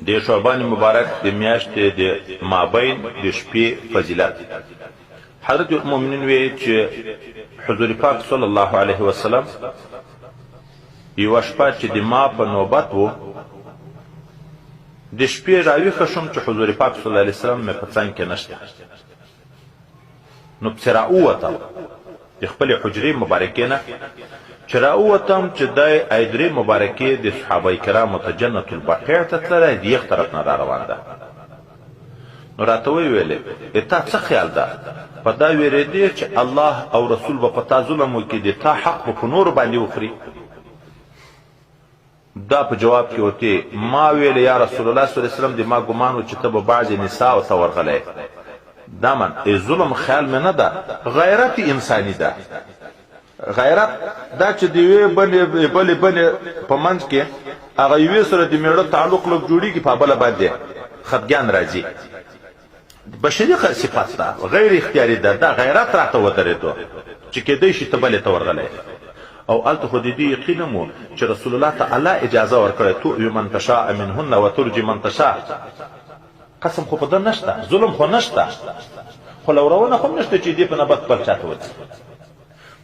د شعبان مبارک د میاشتې د مابین د شپې فضیلت. حضرت المؤمنین وی چې حضور پاک صلی الله علیه وسلم یوه شپه چې د ما په نوبت و د شپې راویښه شوم چې حضور پاک صلی الله علیه وسلم مې په څنګ کې نشته. نو پسې راووتم د خپلې حجرې مبارکې نه چې راووتم چې دی ایدرې مبارکې د صحابه کرامو ته جنت البقیع ته تللی د یخ طرف نه را روان ده. نو راته ویلې تا څه خیال ده؟ په دا ویرېدې چې الله او رسول به په تا ظلم وکړي، د تا حق به په نورو باندې وخوري؟ دا په جواب کې ورته ما ویلې یا رسول الله صلی الله علیه وسلم د ما ګمان و چې ته به بعضې نساو ته ورغلی. دا من ظلم خیال مې نه ده، غیرت انساني ده. غیرت دا چې د یوې بلې بنې په منځ کې هغه یوې سره د میړه تعلق لږ جوړېږي، په بله باندې خفګان راځي. بشري صفت ده، غیر اختیاري ده. دا غیرت راته ودرېدو چې کېدی شي ته بلې ته ورغلی. او هلته خو د دې یقین هم و چې رسول الله تعالی اجازه ورکړی تؤوي من تشاء منهن وترجي من تشاء. قسم خو په ده نشته، ظلم خو نشته، خو لورونه خو نشته چې دې په نبت بل چاته ودري.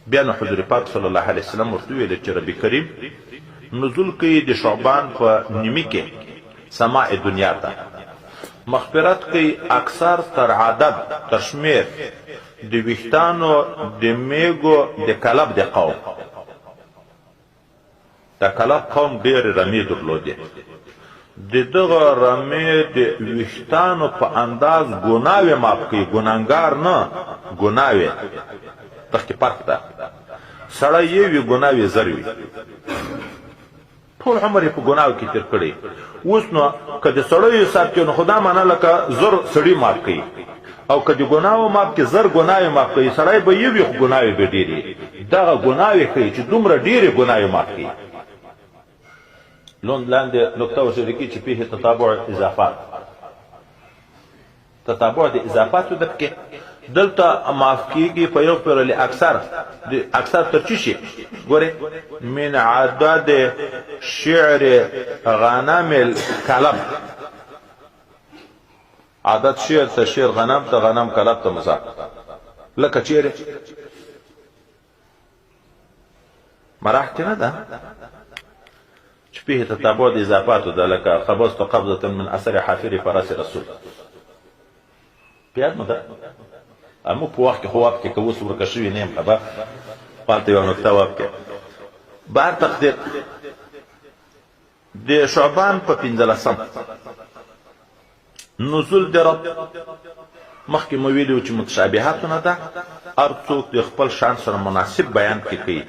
بیا نو حضور پاک صلی الله علیه وسلم ورته ویل چې رب کریم نزول کوي د شعبان په نیمه کې سماع دنیا ته، مغفرت کوي اکثر تر عدد تر شمیر د ویښتانو د میږو د کلب د قوم. د کلب قوم ډېرې رمې درلودې، د دغه رمې د ویښتانو په انداز ګناوې معاف کوي، ګناهګار نه ګناوې. تخکې فرق ده، سړی یې وي ګناوې زر وي، ټول عمر یې په ګناو کې تېر کړی. اوس نو که د سړیو حساب کې نو خو دا معنی لکه زر سړي معاف کوي، او که د ګناو معاف کې زر ګناوې معاف کوي. سړی به یې وي خو ګناوې به ډېرې. دغه ګناوې ښیي چې دومره ډېرې ګناوې معاف کوي. لوند لاندې نقطه ورسره کې چې فيه تتابع اضافات. تتابع د اضافاتو ده پکې دلته معاف کیږي په یو پر اکثر اکثر تر چی شي ګوره من عدد شعر غنم الكلب. عدد شعر ته شعر غنم ته غنم کلب ته مضاف. لکه چیرې مراح کې نه ده چې فيه تتابع د اضافاتو ده، لکه خبزت قبضة من اثر حافر فرس رسول. پیاد نو ده امو په وخت کې خو واب کې که اوس ورکه شوي نه یم خبر پالته یوه نکته واب کې بهر تقدیر د شعبان په 15 نزول د رب. مخکې مو ویلي و چې متشابهاتونه ده، هر څوک د خپل شان سره مناسب بیان کې کوي.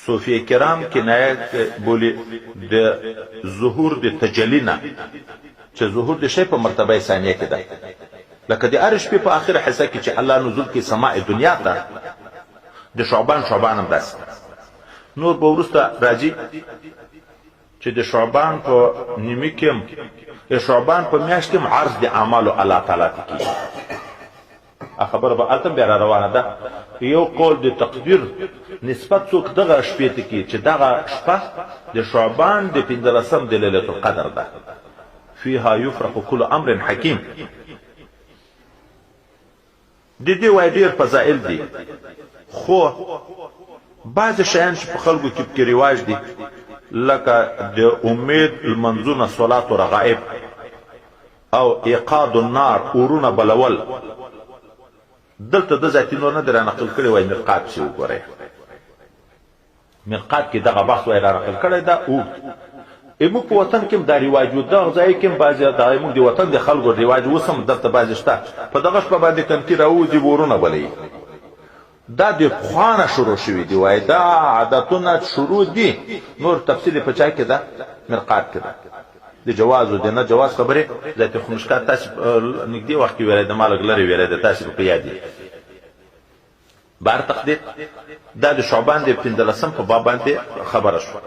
صوفیه کرام کنایه بولي د ظهور د تجلی نه، چې ظهور د شی په مرتبه ثانیه کې ده. لکه د هر شپې په آخر حصه کې چې الله نزول کې سماع دنیا ته، د شعبان هم داسې. نور به وروسته راځي چې د شعبان په نیمه کې د شعبان په میاشت کې عرض د اعمالو الله تعالی ته کېږي. خبره به هلته بیا را روانه ده. یو قول د تقدیر نسبت څوک دغه شپې ته کړي چې دغه شپه د شعبان د 15 د لیلة القدر ده. فیها یفرق کل امر حکیم. د دې وای ډېر فضائل دي، خو بعضې شیان چې په خلکو کې پکې رواج دي، لکه د امید لمنځونه صلات و رغائب، او ایقاد النار اورونه بلول. دلته د ذاتي نور نه دی رانقل کړی، وای مرقات چې وګورئ مرقات کې دغه بحث وای رانقل کړی ده. موږ په وطن کې هم دا رواج و، دغه ځای کې هم بعضې زموږ د وطن د خلکو رواج اوس هم دلته بعضې شته. په دغه شپه باندې کنتي راوځي ورونه بلوي. دا د پخوا نه شروع شوي دي، وایي دا عادتونه شروع دي. نور تفصیل په چا کې ده؟ مرقات کې ده. د جواز و د نه جواز خبرې ذاتي خو مشکات تاسې نږدې وخت کې ویلی ده، ما لږ لرې ویلی ده، تاسې په یاد دي. بهر تقدیر دا د شعبان د 15 په باب باندې خبره شوه.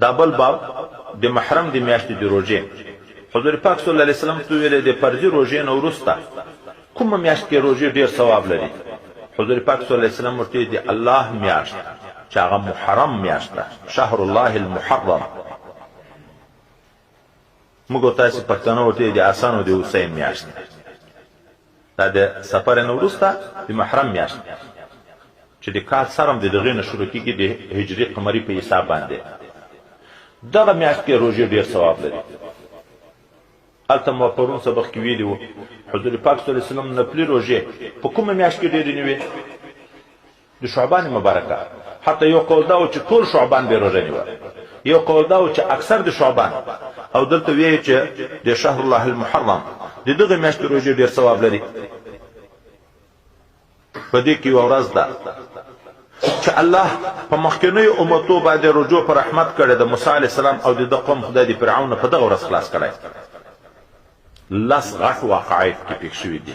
دا بل باب د محرم د میاشتې د روژې. حضور پاک صلی الله علیه وسلم ته ویلې د فرضي روژې نه وروسته کومه میاشت کې روژې ډېر ثواب لري؟ حضور پاک صلی الله علیه وسلم ورته د الله میاشت چې هغه محرم میاشت ده، شهر الله المحرم. موږ تاسو پښتنو ورته د آسانو د حسین میاشت دا د سفر نه وروسته د محرم میاشت چې د کال سرم د دغې نه شروع کېږي د هجري قمري په حساب باندې دغه میاشت کې روژې ډېر ثواب لري هلته مو پرون سبق کې ویلي وو حضور پاک صلی الله علیه وسلم نفلي روژې په کومه میاشت کې ډېرې نه وې د شعبان مبارکه حتی یو قول دا و چې ټول شعبان به روژه نیوه یو قول دا و چې اکثر د شعبان او دلته ویې چې د شهر الله المحرم د دغه میاشتې روژې ډېر ثواب لري په دې کې یوه ورځ ده چې الله په مخکینیو امتو باندې رجوع په رحمت کړی د موسی علیه السلام او د ده قوم خدای د فرعون په دغه ورځ خلاص کړی لس غټ واقعات کې پېښ شوي دي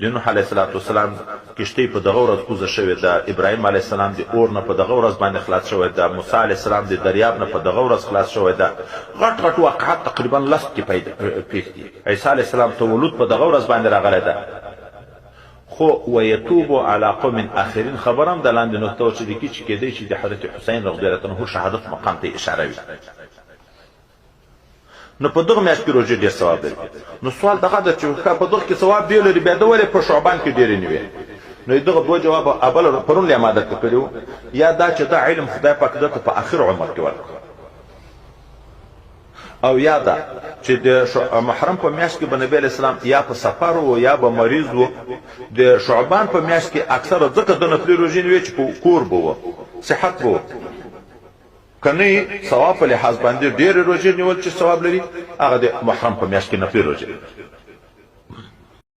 د نوح علیه السلام کشتۍ په دغه ورځ کوزه شوې ده ابراهیم علیه السلام د اور نه په دغه ورځ باندې خلاص شوی ده موسی علیه السلام د دریاب نه په دغه ورځ خلاص شوی ده غټ غټ واقعات تقریبا لس کې پېښ دي عیسی علیه السلام تولد په دغه ورځ باندې راغلی ده خو ويتوب على قوم آخرین خبرم د لاندې نقطه و چې لیکي چې کېدی شي د حضرت حسین رضی الله عنه شهادت مقام ته اشاره وي نو په دغه میاشت کې روژې ډېر ثواب لري نو سوال دغه ده چې په دغه کې ثواب ډېر لري بیا د ولې په شعبان کې ډېرې نه وي نو دغه دوه جواب اول پرون له ماده کړی و یا دا چې دا علم خدای پاک درته په آخر عمر کې ورکړ او یا دا چې د محرم په میاشت کې به نبی علیه السلام یا په سفر و یا به مریض و د شعبان په میاشت کې اکثره ځکه د نفلي روژې نه وي چې په کور به و صحت به و که نه ثواب په لحاظ باندې ډېرې روژې نیول چې ثواب لري هغه د محرم په میاشت کې نفلي روژې